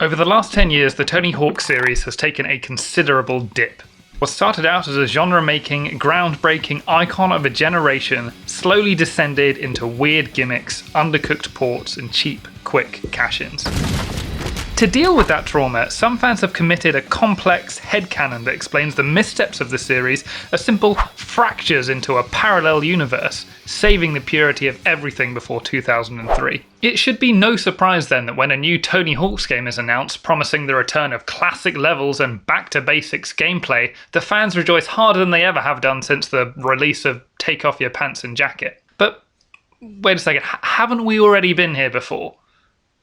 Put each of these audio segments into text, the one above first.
Over the last 10 years, the Tony Hawk series has taken a considerable dip. What started out as a genre-making, groundbreaking icon of a generation slowly descended into weird gimmicks, undercooked ports, and cheap, quick cash-ins. To deal with that trauma, some fans have committed a complex headcanon that explains the missteps of the series as simple fractures into a parallel universe, saving the purity of everything before 2003. It should be no surprise then that when a new Tony Hawk's game is announced, promising the return of classic levels and back-to-basics gameplay, the fans rejoice harder than they ever have done since the release of Take Off Your Pants and Jacket. But wait a second, haven't we already been here before?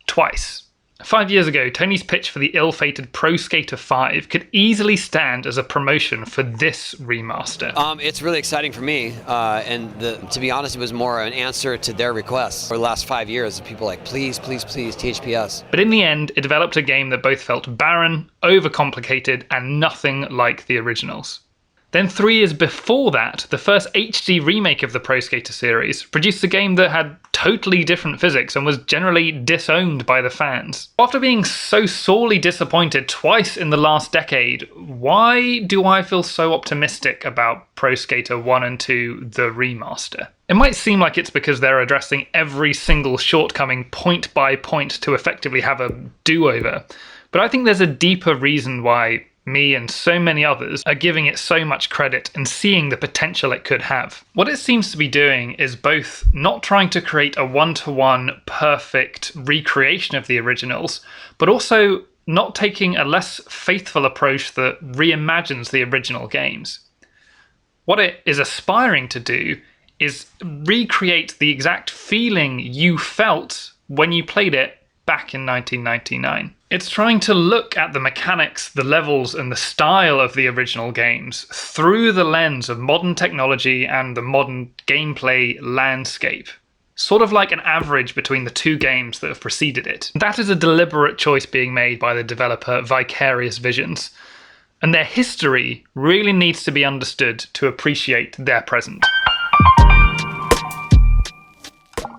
Twice. 5 years ago, Tony's pitch for the ill-fated Pro Skater 5 could easily stand as a promotion for this remaster. It's really exciting for me, and to be honest, it was more an answer to their requests. For the last 5 years, people like, please, please, please, THPS. But in the end, it developed a game that both felt barren, overcomplicated, and nothing like the originals. Then 3 years before that, the first HD remake of the Pro Skater series produced a game that had totally different physics and was generally disowned by the fans. After being so sorely disappointed twice in the last decade, why do I feel so optimistic about Pro Skater 1 and 2, the remaster? It might seem like it's because they're addressing every single shortcoming point by point to effectively have a do-over, but I think there's a deeper reason why me and so many others are giving it so much credit and seeing the potential it could have. What it seems to be doing is both not trying to create a one-to-one perfect recreation of the originals, but also not taking a less faithful approach that reimagines the original games. What it is aspiring to do is recreate the exact feeling you felt when you played it back in 1999. It's trying to look at the mechanics, the levels, and the style of the original games through the lens of modern technology and the modern gameplay landscape. Sort of like an average between the two games that have preceded it. That is a deliberate choice being made by the developer Vicarious Visions, and their history really needs to be understood to appreciate their present.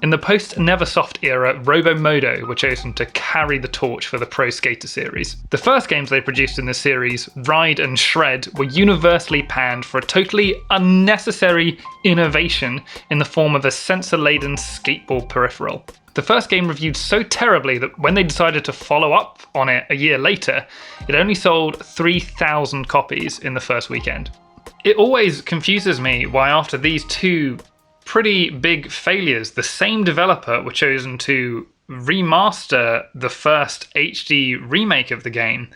In the post-Neversoft era, Robomodo were chosen to carry the torch for the Pro Skater series. The first games they produced in the series, Ride and Shred, were universally panned for a totally unnecessary innovation in the form of a sensor-laden skateboard peripheral. The first game reviewed so terribly that when they decided to follow up on it a year later, it only sold 3,000 copies in the first weekend. It always confuses me why after these two pretty big failures, the same developer were chosen to remaster the first HD remake of the game,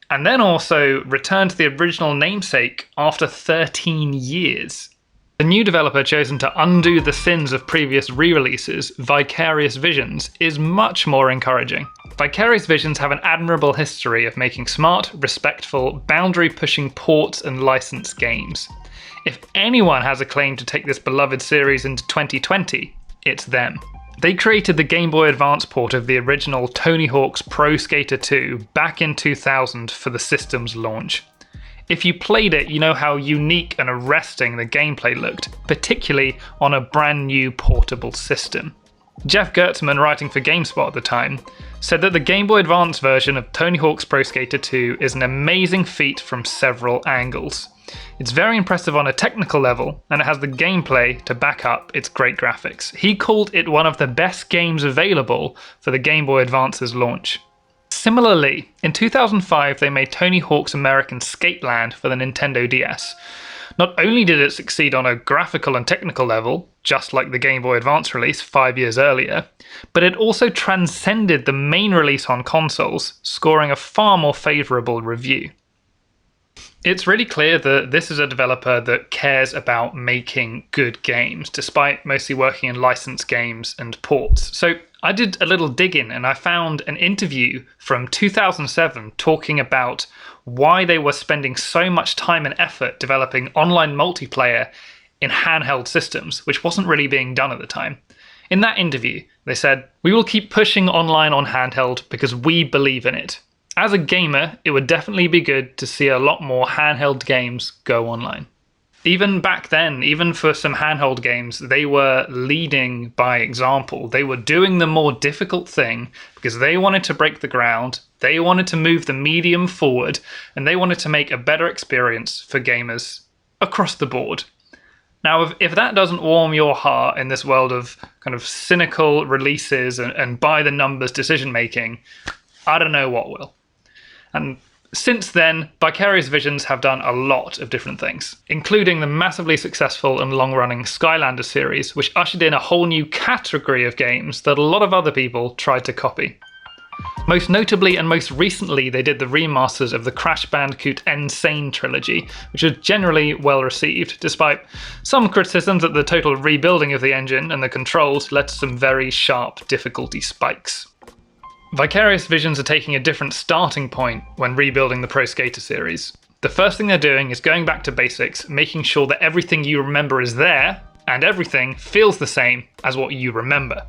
and then also return to the original namesake after 13 years. The new developer chosen to undo the sins of previous re-releases, Vicarious Visions, is much more encouraging. Vicarious Visions have an admirable history of making smart, respectful, boundary-pushing ports and licensed games. If anyone has a claim to take this beloved series into 2020, it's them. They created the Game Boy Advance port of the original Tony Hawk's Pro Skater 2 back in 2000 for the system's launch. If you played it, you know how unique and arresting the gameplay looked, particularly on a brand new portable system. Jeff Gertzman, writing for GameSpot at the time, said that the Game Boy Advance version of Tony Hawk's Pro Skater 2 is an amazing feat from several angles. It's very impressive on a technical level, and it has the gameplay to back up its great graphics. He called it one of the best games available for the Game Boy Advance's launch. Similarly, in 2005 they made Tony Hawk's American Skateland for the Nintendo DS. Not only did it succeed on a graphical and technical level, just like the Game Boy Advance release 5 years earlier, but it also transcended the main release on consoles, scoring a far more favourable review. It's really clear that this is a developer that cares about making good games, despite mostly working in licensed games and ports. So I did a little digging and I found an interview from 2007 talking about why they were spending so much time and effort developing online multiplayer in handheld systems, which wasn't really being done at the time. In that interview, they said, "We will keep pushing online on handheld because we believe in it. As a gamer, it would definitely be good to see a lot more handheld games go online." Even back then, even for some handheld games, they were leading by example. They were doing the more difficult thing because they wanted to break the ground. They wanted to move the medium forward, and they wanted to make a better experience for gamers across the board. Now, if that doesn't warm your heart in this world of kind of cynical releases and by-the-numbers decision-making, I don't know what will. And since then, Vicarious Visions have done a lot of different things, including the massively successful and long-running Skylanders series, which ushered in a whole new category of games that a lot of other people tried to copy. Most notably and most recently, they did the remasters of the Crash Bandicoot N. Sane trilogy, which was generally well received, despite some criticisms that the total rebuilding of the engine and the controls led to some very sharp difficulty spikes. Vicarious Visions are taking a different starting point when rebuilding the Pro Skater series. The first thing they're doing is going back to basics, making sure that everything you remember is there, and everything feels the same as what you remember.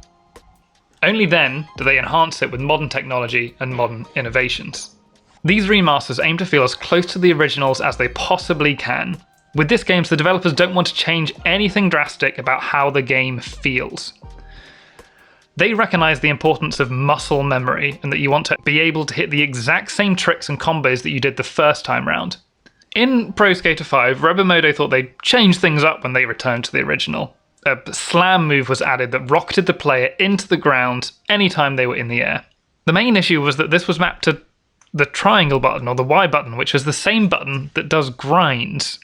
Only then do they enhance it with modern technology and modern innovations. These remasters aim to feel as close to the originals as they possibly can. With this game, the developers don't want to change anything drastic about how the game feels. They recognise the importance of muscle memory and that you want to be able to hit the exact same tricks and combos that you did the first time round. In Pro Skater 5, Robomodo thought they'd change things up when they returned to the original. A slam move was added that rocketed the player into the ground anytime they were in the air. The main issue was that this was mapped to the triangle button or the Y button, which is the same button that does grinds.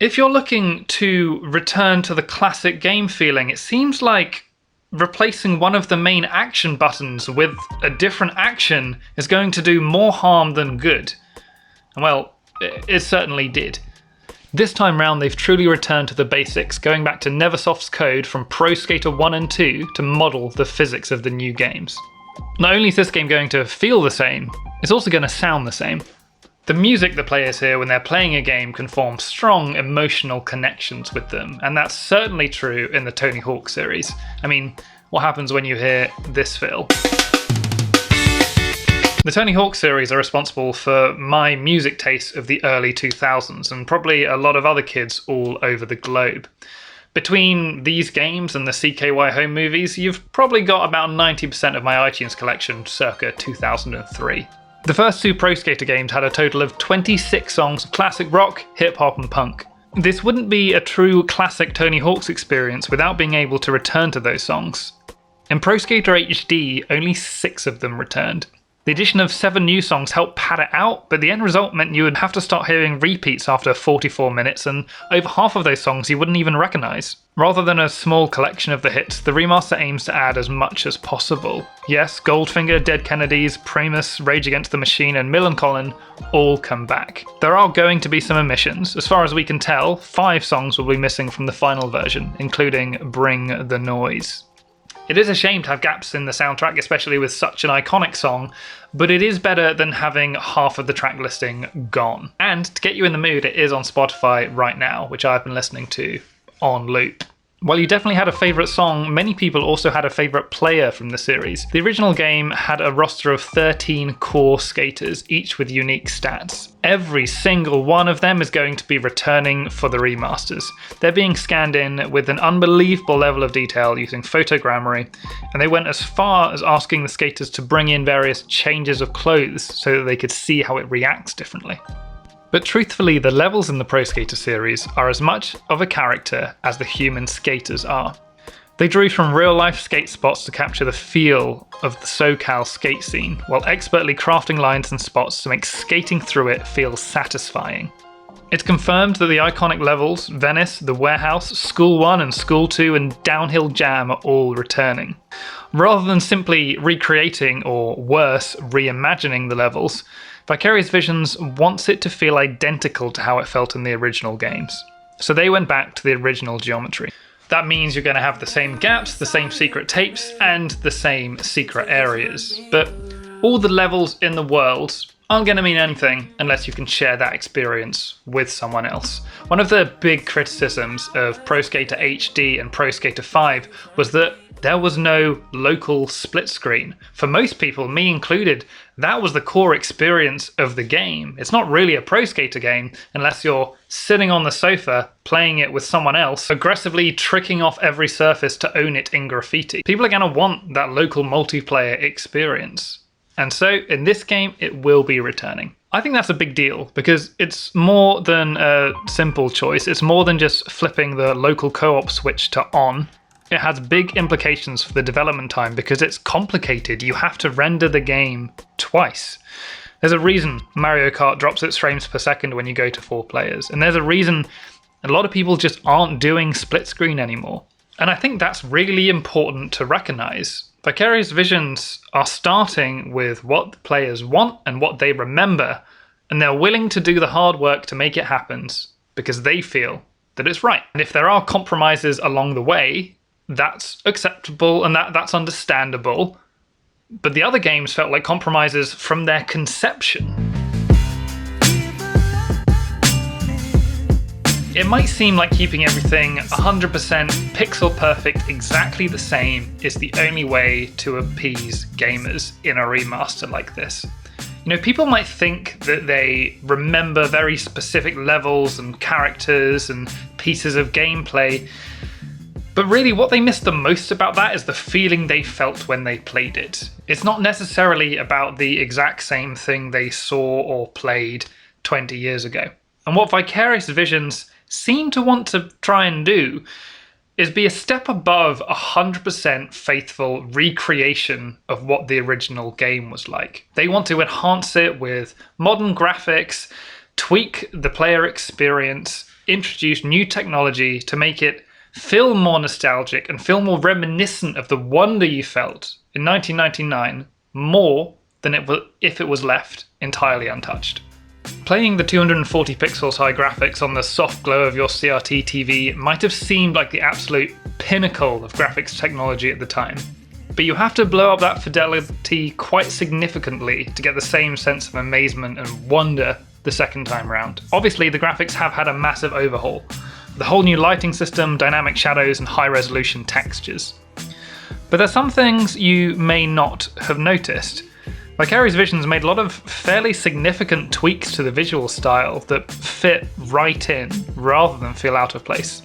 If you're looking to return to the classic game feeling, it seems like replacing one of the main action buttons with a different action is going to do more harm than good. And well, it certainly did. This time round, they've truly returned to the basics, going back to Neversoft's code from Pro Skater 1 and 2 to model the physics of the new games. Not only is this game going to feel the same, it's also going to sound the same. The music the players hear when they're playing a game can form strong emotional connections with them, and that's certainly true in the Tony Hawk series. I mean, what happens when you hear this fill? The Tony Hawk series are responsible for my music taste of the early 2000s, and probably a lot of other kids all over the globe. Between these games and the CKY home movies, you've probably got about 90% of my iTunes collection circa 2003. The first two Pro Skater games had a total of 26 songs of classic rock, hip-hop and punk. This wouldn't be a true classic Tony Hawk's experience without being able to return to those songs. In Pro Skater HD, only 6 of them returned. The addition of 7 new songs helped pad it out, but the end result meant you would have to start hearing repeats after 44 minutes, and over half of those songs you wouldn't even recognise. Rather than a small collection of the hits, the remaster aims to add as much as possible. Yes, Goldfinger, Dead Kennedys, Primus, Rage Against the Machine and Millencolin all come back. There are going to be some omissions. As far as we can tell, 5 songs will be missing from the final version, including Bring the Noise. It is a shame to have gaps in the soundtrack, especially with such an iconic song, but it is better than having half of the track listing gone. And to get you in the mood, it is on Spotify right now, which I've been listening to on loop. While you definitely had a favourite song, many people also had a favourite player from the series. The original game had a roster of 13 core skaters, each with unique stats. Every single one of them is going to be returning for the remasters. They're being scanned in with an unbelievable level of detail using photogrammetry, and they went as far as asking the skaters to bring in various changes of clothes so that they could see how it reacts differently. But truthfully, the levels in the Pro Skater series are as much of a character as the human skaters are. They drew from real-life skate spots to capture the feel of the SoCal skate scene, while expertly crafting lines and spots to make skating through it feel satisfying. It's confirmed that the iconic levels, Venice, the Warehouse, School 1 and School 2 and Downhill Jam are all returning. Rather than simply recreating, or worse, reimagining the levels, Vicarious Visions wants it to feel identical to how it felt in the original games. So they went back to the original geometry. That means you're going to have the same gaps, the same secret tapes, and the same secret areas. But all the levels in the world aren't going to mean anything unless you can share that experience with someone else. One of the big criticisms of Pro Skater HD and Pro Skater 5 was that there was no local split screen. For most people, me included, that was the core experience of the game. It's not really a Pro Skater game unless you're sitting on the sofa playing it with someone else, aggressively tricking off every surface to own it in graffiti. People are going to want that local multiplayer experience. And so in this game, it will be returning. I think that's a big deal because it's more than a simple choice. It's more than just flipping the local co-op switch to on. It has big implications for the development time because it's complicated. You have to render the game twice. There's a reason Mario Kart drops its frames per second when you go to 4 players. And there's a reason a lot of people just aren't doing split screen anymore. And I think that's really important to recognize. Vicarious Visions are starting with what the players want and what they remember, and they're willing to do the hard work to make it happen because they feel that it's right. And if there are compromises along the way, that's acceptable and that's understandable. But the other games felt like compromises from their conception. It might seem like keeping everything 100% pixel perfect exactly the same is the only way to appease gamers in a remaster like this. You know, people might think that they remember very specific levels and characters and pieces of gameplay, but really what they miss the most about that is the feeling they felt when they played it. It's not necessarily about the exact same thing they saw or played 20 years ago. And what Vicarious Visions seem to want to try and do is be a step above 100% faithful recreation of what the original game was like. They want to enhance it with modern graphics, tweak the player experience, introduce new technology to make it feel more nostalgic and feel more reminiscent of the wonder you felt in 1999 more than if it was left entirely untouched. Playing the 240 pixels high graphics on the soft glow of your CRT TV might have seemed like the absolute pinnacle of graphics technology at the time, but you have to blow up that fidelity quite significantly to get the same sense of amazement and wonder the second time round. Obviously, the graphics have had a massive overhaul. The whole new lighting system, dynamic shadows, and high-resolution textures. But there's some things you may not have noticed. Vicarious Visions made a lot of fairly significant tweaks to the visual style that fit right in, rather than feel out of place.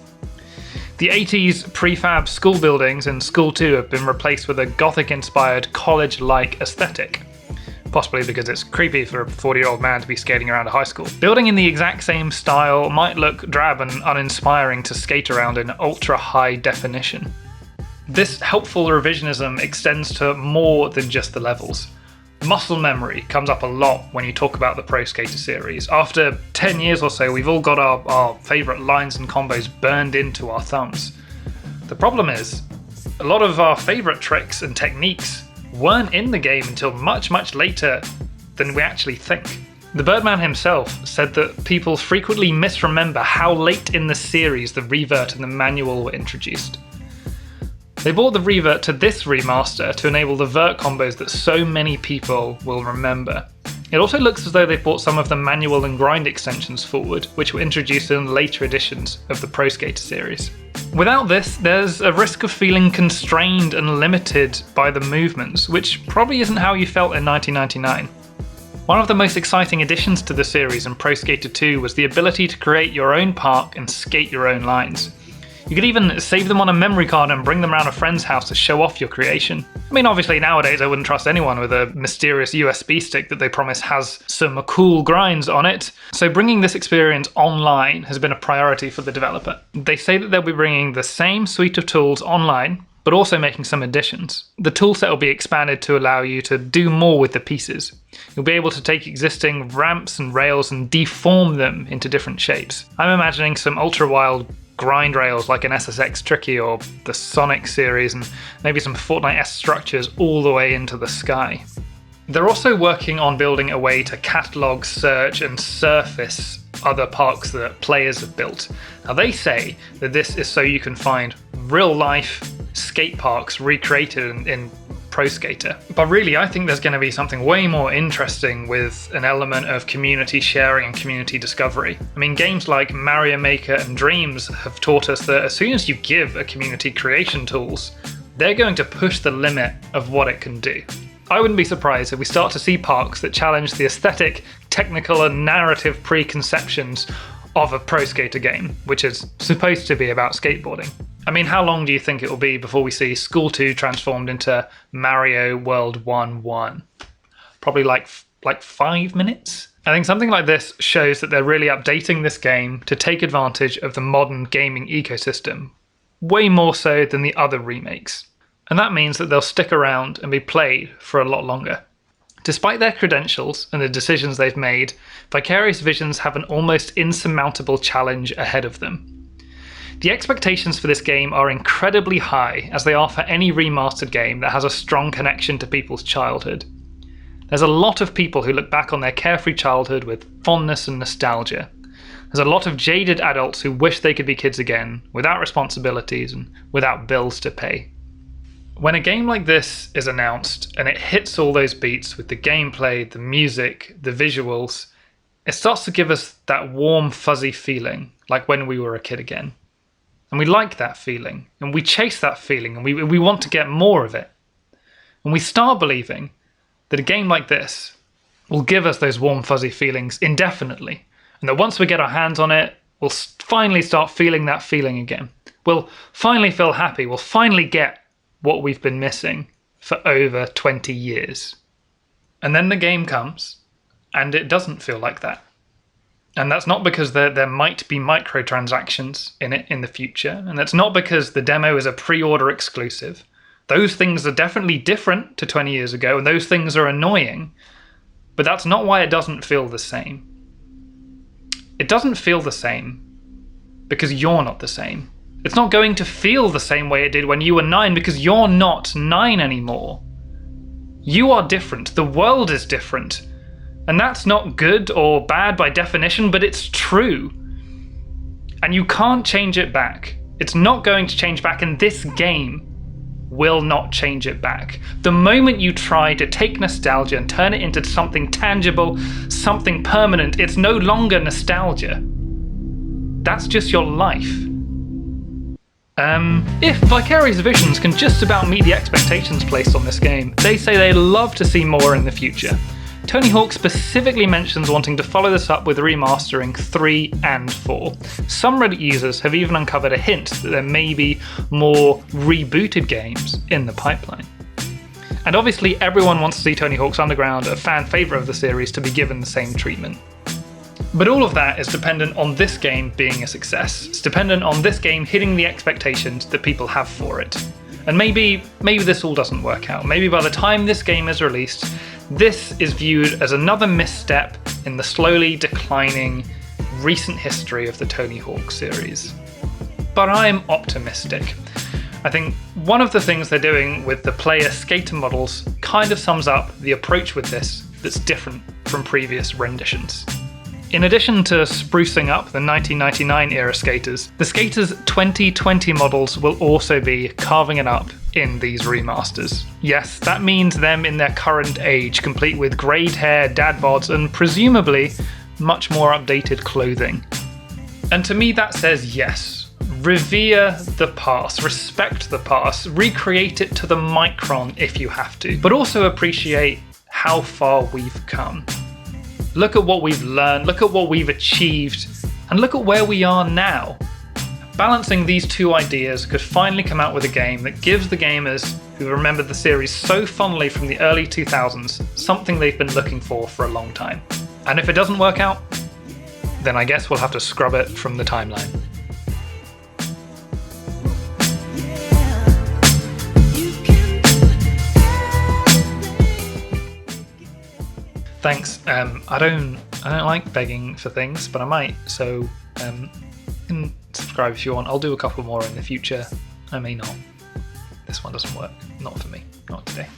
The 80s prefab school buildings in School 2 have been replaced with a Gothic-inspired college-like aesthetic. Possibly because it's creepy for a 40-year-old man to be skating around a high school. Building in the exact same style might look drab and uninspiring to skate around in ultra-high definition. This helpful revisionism extends to more than just the levels. Muscle memory comes up a lot when you talk about the Pro Skater series. After 10 years or so, we've all got our favourite lines and combos burned into our thumbs. The problem is, a lot of our favourite tricks and techniques weren't in the game until much, much later than we actually think. The Birdman himself said that people frequently misremember how late in the series the revert and the manual were introduced. They brought the revert to this remaster to enable the vert combos that so many people will remember. It also looks as though they brought some of the manual and grind extensions forward, which were introduced in later editions of the Pro Skater series. Without this, there's a risk of feeling constrained and limited by the movements, which probably isn't how you felt in 1999. One of the most exciting additions to the series in Pro Skater 2 was the ability to create your own park and skate your own lines. You could even save them on a memory card and bring them around a friend's house to show off your creation. I mean, obviously nowadays I wouldn't trust anyone with a mysterious USB stick that they promise has some cool grinds on it, so bringing this experience online has been a priority for the developer. They say that they'll be bringing the same suite of tools online, but also making some additions. The toolset will be expanded to allow you to do more with the pieces. You'll be able to take existing ramps and rails and deform them into different shapes. I'm imagining some ultra-wild grind rails like an SSX Tricky or the Sonic series, and maybe some Fortnite-esque structures all the way into the sky. They're also working on building a way to catalogue, search and surface other parks that players have built. Now they say that this is so you can find real-life skate parks recreated in Pro Skater. But really, I think there's going to be something way more interesting with an element of community sharing and community discovery. I mean, games like Mario Maker and Dreams have taught us that as soon as you give a community creation tools, they're going to push the limit of what it can do. I wouldn't be surprised if we start to see parks that challenge the aesthetic, technical and narrative preconceptions of a Pro Skater game, which is supposed to be about skateboarding. I mean, how long do you think it will be before we see School 2 transformed into Mario World 1-1? probably like 5 minutes. I think something like this shows that they're really updating this game to take advantage of the modern gaming ecosystem, way more so than the other remakes. And that means that they'll stick around and be played for a lot longer. Despite their credentials and the decisions they've made, Vicarious Visions have an almost insurmountable challenge ahead of them. The expectations for this game are incredibly high, as they are for any remastered game that has a strong connection to people's childhood. There's a lot of people who look back on their carefree childhood with fondness and nostalgia. There's a lot of jaded adults who wish they could be kids again, without responsibilities and without bills to pay. When a game like this is announced and it hits all those beats with the gameplay, the music, the visuals, it starts to give us that warm, fuzzy feeling, like when we were a kid again. And we like that feeling, and we chase that feeling, and we want to get more of it. And we start believing that a game like this will give us those warm, fuzzy feelings indefinitely, and that once we get our hands on it, we'll finally start feeling that feeling again. We'll finally feel happy, we'll finally get what we've been missing for over 20 years. And then the game comes, and it doesn't feel like that. And that's not because there might be microtransactions in it in the future, and that's not because the demo is a pre-order exclusive. Those things are definitely different to 20 years ago, and those things are annoying, but that's not why it doesn't feel the same. It doesn't feel the same because you're not the same. It's not going to feel the same way it did when you were 9 because you're not 9 anymore. You are different. The world is different. And that's not good or bad by definition, but it's true. And you can't change it back. It's not going to change back, and this game will not change it back. The moment you try to take nostalgia and turn it into something tangible, something permanent, it's no longer nostalgia. That's just your life. If Vicarious Visions can just about meet the expectations placed on this game, they say they'd love to see more in the future. Tony Hawk specifically mentions wanting to follow this up with remastering 3 and 4. Some Reddit users have even uncovered a hint that there may be more rebooted games in the pipeline. And obviously everyone wants to see Tony Hawk's Underground, a fan favourite of the series, to be given the same treatment. But all of that is dependent on this game being a success. It's dependent on this game hitting the expectations that people have for it. And maybe this all doesn't work out. Maybe by the time this game is released, this is viewed as another misstep in the slowly declining recent history of the Tony Hawk series. But I'm optimistic. I think one of the things they're doing with the player skater models kind of sums up the approach with this that's different from previous renditions. In addition to sprucing up the 1999 era skaters, the skaters' 2020 models will also be carving it up in these remasters. Yes, that means them in their current age, complete with greyed hair, dad bods, and presumably much more updated clothing. And to me that says yes. Revere the past, respect the past, recreate it to the micron if you have to, but also appreciate how far we've come. Look at what we've learned, look at what we've achieved, and look at where we are now. Balancing these two ideas could finally come out with a game that gives the gamers who remember the series so fondly from the early 2000s something they've been looking for a long time. And if it doesn't work out, then I guess we'll have to scrub it from the timeline. Thanks. I don't like begging for things, but I might. So you can subscribe if you want. I'll do a couple more in the future. I may not. This one doesn't work. Not for me. Not today.